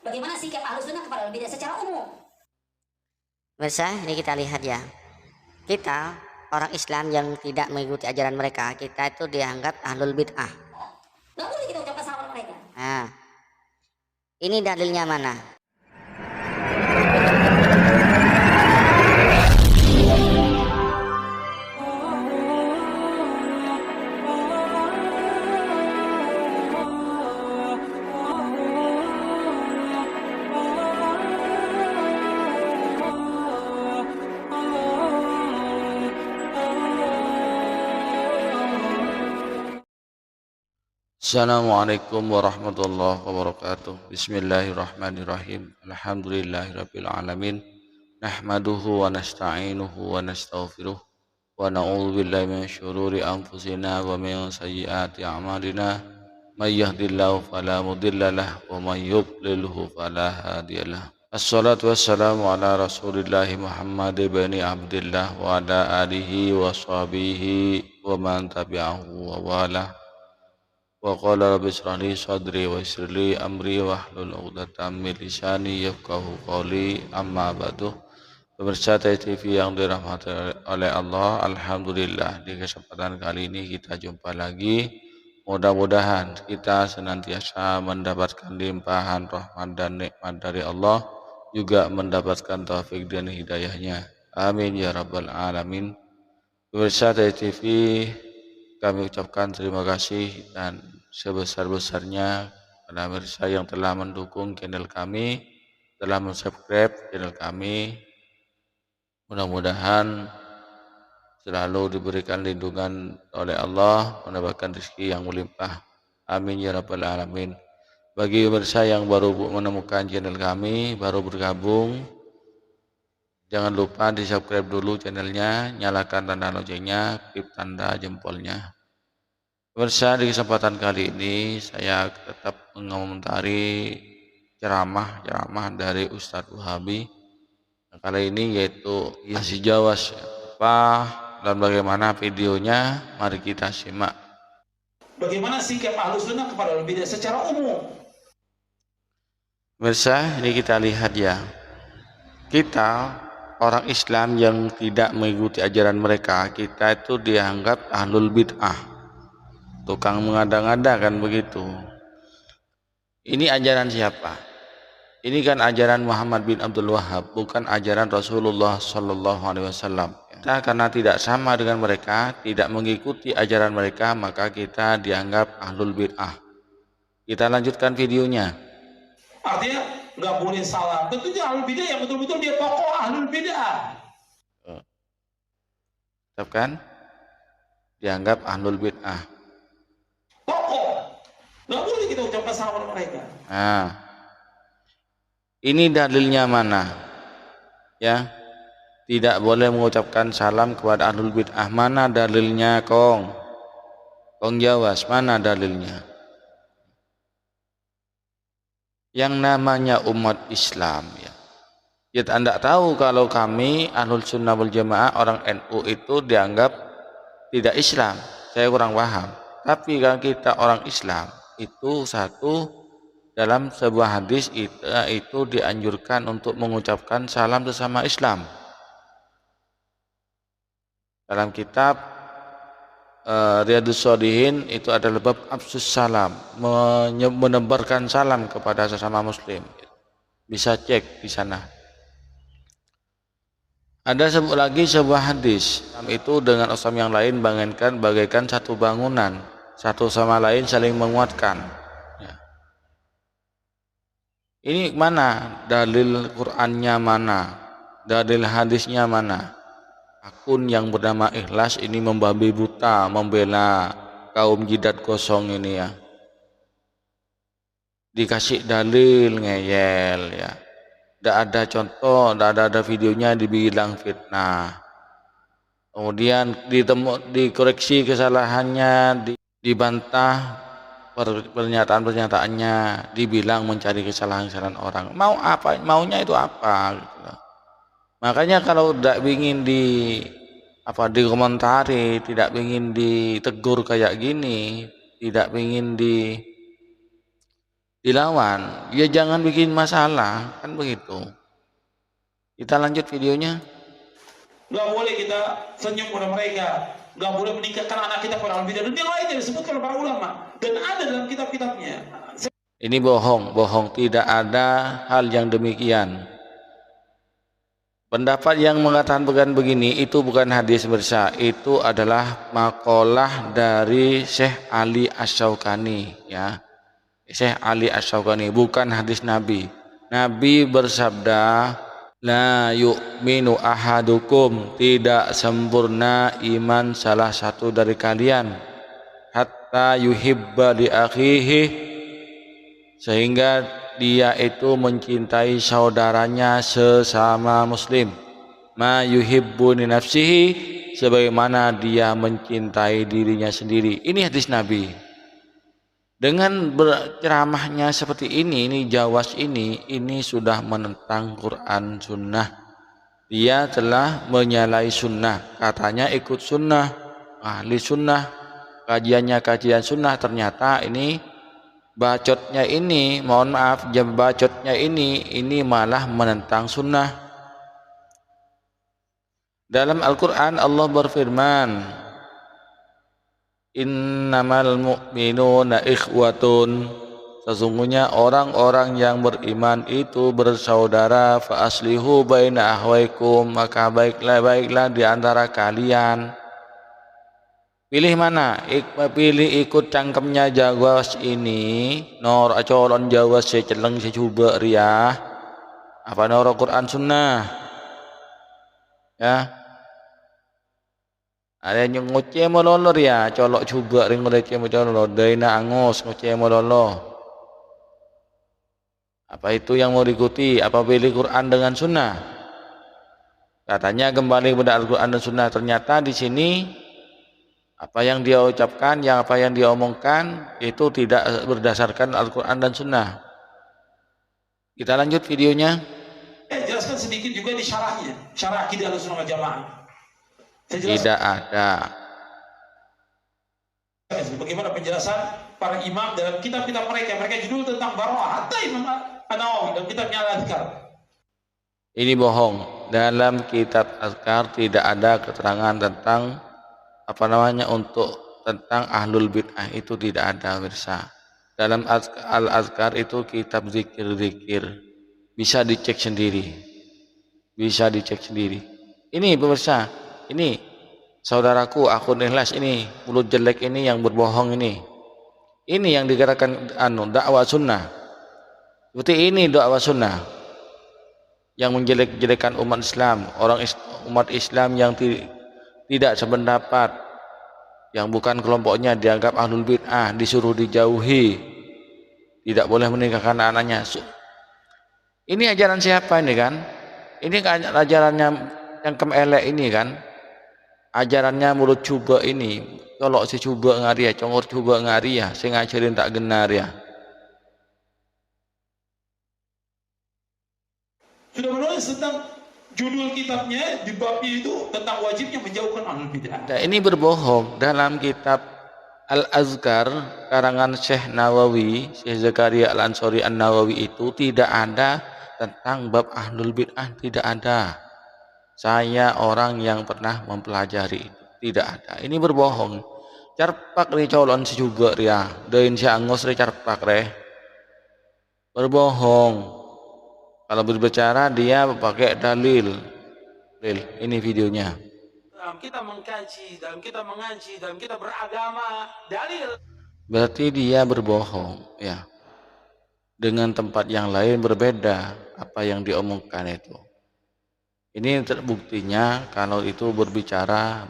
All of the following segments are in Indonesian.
Bagaimana sikap Ahlus Sunnah kepada bidah secara umum? Pemirsa, ini kita lihat ya. Kita orang Islam yang tidak mengikuti ajaran mereka, kita itu dianggap ahlul bid'ah. Nggak boleh kita ucapkan salam mereka. Nah, ini dalilnya mana? Assalamualaikum warahmatullahi wabarakatuh. Bismillahirrahmanirrahim. Alhamdulillahirabbil alamin. Nahmaduhu wa nasta'inuhu wa nastaghfiruh wa na'udzu billahi min syururi anfusina wa min sayyiati a'malina. May yahdihillahu fala mudhillalah wa may yudlilhu fala hadiyalah. Assalatu wassalamu ala Rasulillahi Muhammad bin Abdillah wa ala alihi wa sahbihi wa man tabi'ahu wa wala. Wa qala rabbi ishrah li sadri wa yassir li amri wahlul 'uqdatam min lisani yafqahu qawli, amma ba'du. Pemirsa TV yang dirahmati oleh Allah, alhamdulillah di kesempatan kali ini kita jumpa lagi. Mudah-mudahan kita senantiasa mendapatkan limpahan rahmat dan nikmat dari Allah, juga mendapatkan taufik dan hidayahnya. Amin ya rabbal alamin. Pemirsa TV, kami ucapkan terima kasih dan sebesar-besarnya kepada pemirsa yang telah mendukung channel kami, telah subscribe channel kami. Mudah-mudahan selalu diberikan lindungan oleh Allah, mendapatkan rezeki yang melimpah. Amin ya rabbal alamin. Bagi pemirsa yang baru menemukan channel kami, baru bergabung, jangan lupa di subscribe dulu channelnya, nyalakan tanda loncengnya, klik tanda jempolnya. Pemirsa, di kesempatan kali ini saya tetap mengomentari ceramah dari Ustadz Wahabi. Kali ini yaitu Yasi Jawas, apa dan bagaimana videonya, mari kita simak. Bagaimana sikap Ahlus Sunnah kepada bidah secara umum? Pemirsa, ini kita lihat ya. Kita orang Islam yang tidak mengikuti ajaran mereka, kita itu dianggap ahlul bid'ah, tukang mengada-ngada kan begitu. Ini ajaran siapa? Ini kan ajaran Muhammad bin Abdul Wahhab, bukan ajaran Rasulullah Sallallahu Alaihi Wasallam. Kita karena tidak sama dengan mereka, tidak mengikuti ajaran mereka, maka kita dianggap ahlul bid'ah. Kita lanjutkan videonya. Artinya nggak boleh salah. Tentunya ahlul bidah yang betul-betul dia tokoh ahlul bidah. Tetap kan? Dianggap ahlul bid'ah. Tokoh. Nggak boleh kita ucapkan salam mereka. Nah, ini dalilnya mana? Ya, tidak boleh mengucapkan salam kepada ahlul bid'ah. Mana dalilnya, Kong? Kong Jawas, mana dalilnya? Yang namanya umat Islam ya. Kita tidak tahu kalau kami Ahlul Sunnah wal Jamaah orang NU itu dianggap tidak Islam. Saya kurang paham. Tapi kalau kita orang Islam itu satu, dalam sebuah hadis itu dianjurkan untuk mengucapkan salam sesama Islam. Dalam kitab Riyadhus Shalihin itu adalah bab absus salam, menebarkan salam kepada sesama muslim. Bisa cek di sana. Ada sebut lagi sebuah hadis, itu dengan Islam yang lain bagaikan satu bangunan, satu sama lain saling menguatkan. Ya. Ini mana dalil Qur'annya, mana dalil hadisnya, mana? Akun yang bernama Ikhlas ini membabi buta membela kaum jidat kosong ini ya. Dikasih dalil ngeyel ya. Tidak ada contoh, tidak ada videonya, dibilang fitnah. Kemudian dikoreksi kesalahannya, dibantah pernyataan-pernyataannya, dibilang mencari kesalahan-kesalahan orang. Mau apa? Maunya itu apa? Gitu. Makanya kalau tidak ingin dikomentari, tidak ingin ditegur kayak gini, tidak ingin dilawan, ya jangan bikin masalah, kan begitu. Kita lanjut videonya. Nggak boleh kita senyum pada mereka, nggak boleh meningkatkan anak kita pada ahlul bidah, dan yang lainnya disebutkan oleh para ulama dan ada dalam kitab-kitabnya. Ini bohong, tidak ada hal yang demikian. Pendapat yang mengatakan begini itu bukan hadis mirsa, itu adalah makalah dari Syekh Ali Asy-Syaukani, ya. Syekh Ali Asy-Syaukani, bukan hadis Nabi. Nabi bersabda, la yu'minu ahadukum, tidak sempurna iman salah satu dari kalian, hatta yuhibba li akhihi, sehingga dia itu mencintai saudaranya sesama muslim, ma yuhibbu li nafsihi, sebagaimana dia mencintai dirinya sendiri. Ini hadis Nabi. Dengan berceramahnya seperti ini Jawas ini sudah menentang Quran Sunnah. Dia telah menyalahi sunnah, katanya ikut sunnah, ahli sunnah, kajiannya kajian sunnah, ternyata ini bacotnya ini, mohon maaf, bacotnya ini malah menentang sunnah. Dalam Al-Quran Allah berfirman, innamal mu'minuna ikhwatun, sesungguhnya orang-orang yang beriman itu bersaudara, fa aslihu baina ahwaikum, maka baiklah di antara kalian. Pilih mana? Pilih ikut cangkemnya Jawas ini, nor acolon Jawas seceleng secoba ria, apa nor Quran Sunnah, ya. Ada yang ngoceh mololor ya, colok coba ring ngoceh mololor, daina angos ngoceh mololor. Apa itu yang mau diikuti? Apa pilih Quran dengan Sunnah? Katanya kembali kepada Al-Quran dan Sunnah. Ternyata di sini apa yang dia ucapkan, apa yang dia omongkan itu tidak berdasarkan Al-Quran dan Sunnah. Kita lanjut videonya. Jelaskan sedikit juga di syarahnya, syarah akidah Ahlussunnah wal Jamaah. Tidak ada. Bagaimana penjelasan para imam dalam kitab-kitab mereka judul tentang Bara'ah, hatta Imam An-Nawawi dalam kitabnya Al-Azkar. Ini bohong. Dalam kitab Azkar tidak ada keterangan tentang tentang ahlul bid'ah, itu tidak ada, pemirsa. Dalam Al-Azkar itu kitab zikir-zikir, bisa dicek sendiri, Ini pemirsa, ini saudaraku akun ikhlas ini, mulut jelek ini yang berbohong ini yang digerakkan dakwah sunnah. Seperti ini dakwah sunnah yang menjelek-jelekan umat Islam, umat Islam yang tidak sependapat, yang bukan kelompoknya, dianggap ahlul bid'ah, disuruh dijauhi, tidak boleh menikahkan anaknya. Ini ajaran siapa ini kan? Ini kan ajarannya yang kemelek ini kan? Ajarannya mulut coba ini, colok si coba ngaria, congor coba ngaria, sing ngajarin tak genar ya. Sudah menulis tentang judul kitabnya di babnya itu tentang wajibnya menjauhkan ahlul bid'ah. Nah, ini berbohong. Dalam kitab Al-Azkar karangan Syekh Nawawi, Syekh Zakaria Al-Ansori An-Nawawi itu tidak ada tentang bab ahlul bid'ah, tidak ada. Saya orang yang pernah mempelajari itu, tidak ada. Ini berbohong. Carpak ri colon si juga ria, dein si angos ri carpak re. Berbohong. Kalau berbicara dia pakai dalil. Ini videonya. Dalam kita mengkaji, dalam kita mengaji, dalam kita beragama, dalil. Berarti dia berbohong, ya. Dengan tempat yang lain berbeda apa yang diomongkan itu. Ini terbuktinya kalau itu berbicara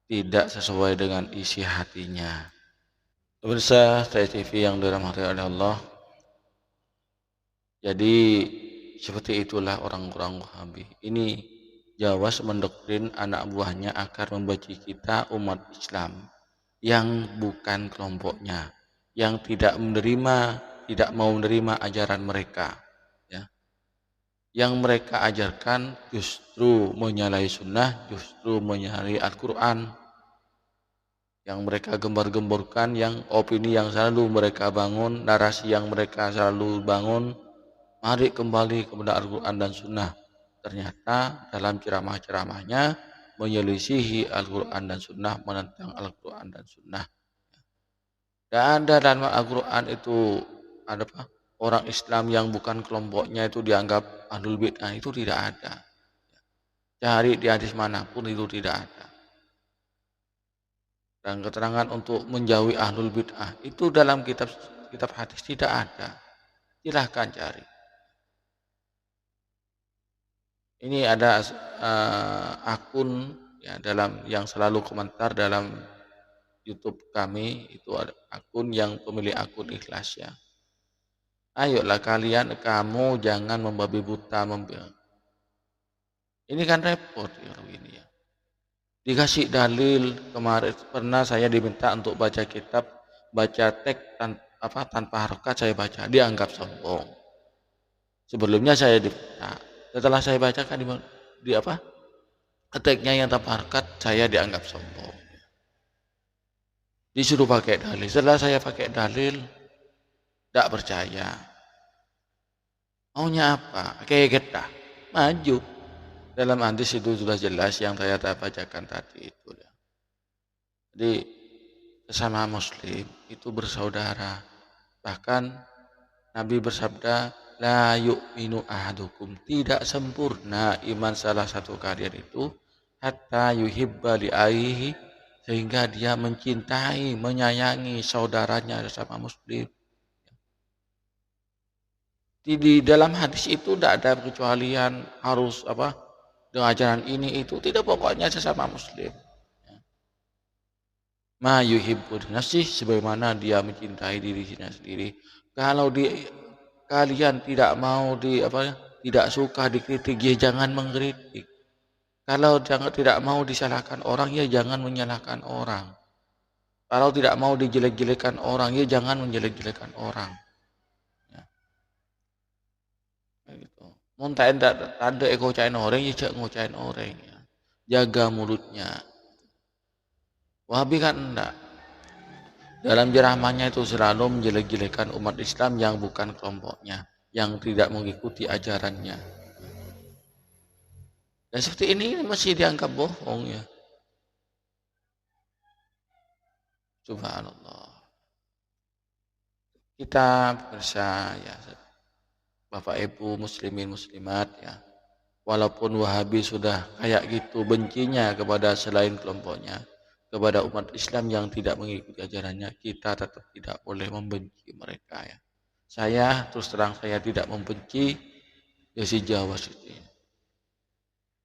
tidak sesuai dengan isi hatinya. Pemirsa TV yang dirahmati oleh Allah. Jadi seperti itulah orang-orang Wahabi. Ini Jawas mendoktrin anak buahnya agar membenci kita umat Islam yang bukan kelompoknya, yang tidak mau menerima ajaran mereka, ya. Yang mereka ajarkan justru menyalahi sunnah, justru menyalahi Al-Quran, yang mereka gembar-gemborkan, yang opini yang selalu mereka bangun, narasi yang mereka selalu bangun, mari kembali kepada Al-Quran dan Sunnah. Ternyata dalam ceramah-ceramahnya menyelisihi Al-Quran dan Sunnah, menentang Al-Quran dan Sunnah. Tidak ada dalam Al-Quran itu ada apa? Orang Islam yang bukan kelompoknya itu dianggap ahlul bid'ah, itu tidak ada. Cari di hadis manapun itu tidak ada. Dan keterangan untuk menjauhi ahlul bid'ah itu dalam kitab hadis tidak ada. Silahkan cari. Ini ada akun ya dalam yang selalu komentar dalam YouTube kami, itu ada akun yang pemilik akun Ikhlas ya. Ayolah kalian, kamu jangan membabi buta ini kan repot ya ini ya. Dikasih dalil, kemarin pernah saya diminta untuk baca kitab, baca teks tanpa harokat, saya baca, dianggap sombong. Sebelumnya saya diminta, setelah saya bacakan di apa? Teksnya yang tanpa harokat, saya dianggap sombong. Disuruh pakai dalil. Setelah saya pakai dalil, tidak percaya. Maunya apa? Kayak kita maju. Dalam hadis itu sudah jelas yang saya bacakan tadi itu. Jadi sesama Muslim itu bersaudara. Bahkan Nabi bersabda, la yu'minu ahadukum, tidak sempurna iman salah satu kalian itu hatta yuhibba li aihi, sehingga dia mencintai, menyayangi saudaranya sesama Muslim. Di dalam hadis itu tidak ada kecualian harus apa dengan ajaran ini itu, tidak, pokoknya sesama Muslim. Ma yuhibbu nafsih, sebagaimana dia mencintai dirinya sendiri. Kalau kalian tidak mau tidak suka dikritik, ya jangan mengkritik. Kalau tidak mau disalahkan orang, ya jangan menyalahkan orang. Kalau tidak mau dijelek-jelekan orang, ya jangan menjelek-jelekan orang. Ya. Gitu. Muntah tanda ngocain orang, ya jangan ngocain orang. Ya. Jaga mulutnya. Wahabi kan enggak. Dalam ceramahnya itu selalu menjelek-jelekan umat Islam yang bukan kelompoknya, yang tidak mengikuti ajarannya. Dan seperti ini masih dianggap bohong ya. Subhanallah. Kita ya, Bapak Ibu muslimin muslimat ya, walaupun Wahabi sudah kayak gitu bencinya kepada selain kelompoknya, kepada umat Islam yang tidak mengikuti ajarannya, kita tetap tidak boleh membenci mereka ya. Saya terus terang, saya tidak membenci Yosi Jawa Siti,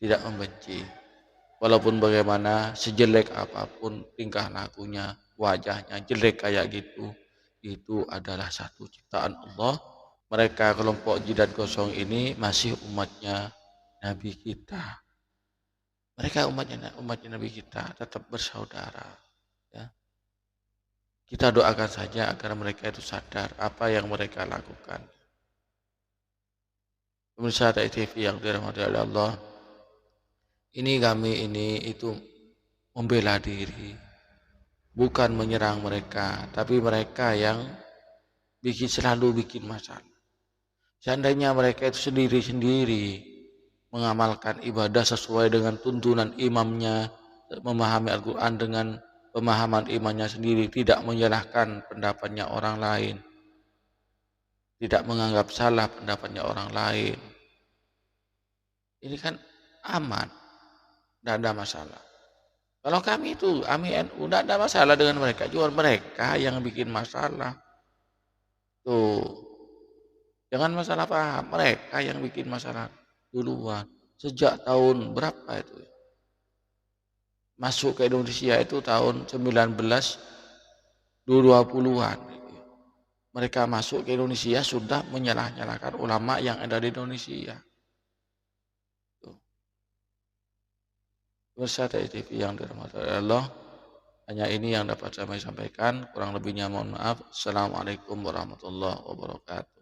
tidak membenci, walaupun bagaimana sejelek apapun tingkah lakunya, wajahnya jelek kayak gitu, itu adalah satu ciptaan Allah. Mereka kelompok jidat kosong ini masih umatnya Nabi kita. Mereka umatnya Nabi kita, tetap bersaudara. Ya. Kita doakan saja agar mereka itu sadar apa yang mereka lakukan. Pemirsa TV yang dirahmati oleh Allah, kami itu membela diri, bukan menyerang mereka, tapi mereka yang selalu bikin masalah. Seandainya mereka itu sendiri-sendiri mengamalkan ibadah sesuai dengan tuntunan imamnya, memahami Al-Quran dengan pemahaman imannya sendiri, tidak menyalahkan pendapatnya orang lain, tidak menganggap salah pendapatnya orang lain, ini kan aman, tidak ada masalah. Kalau kami NU, tidak ada masalah dengan mereka, cuma mereka yang bikin masalah. Tuh, jangan masalah paham, mereka yang bikin masalah duluan. Sejak tahun berapa itu? Masuk ke Indonesia itu tahun 1920-an. Mereka masuk ke Indonesia sudah menyalah-nyalahkan ulama yang ada di Indonesia. Pemirsa TV yang dirahmati Allah, hanya ini yang dapat saya sampaikan. Kurang lebihnya mohon maaf. Assalamualaikum warahmatullahi wabarakatuh.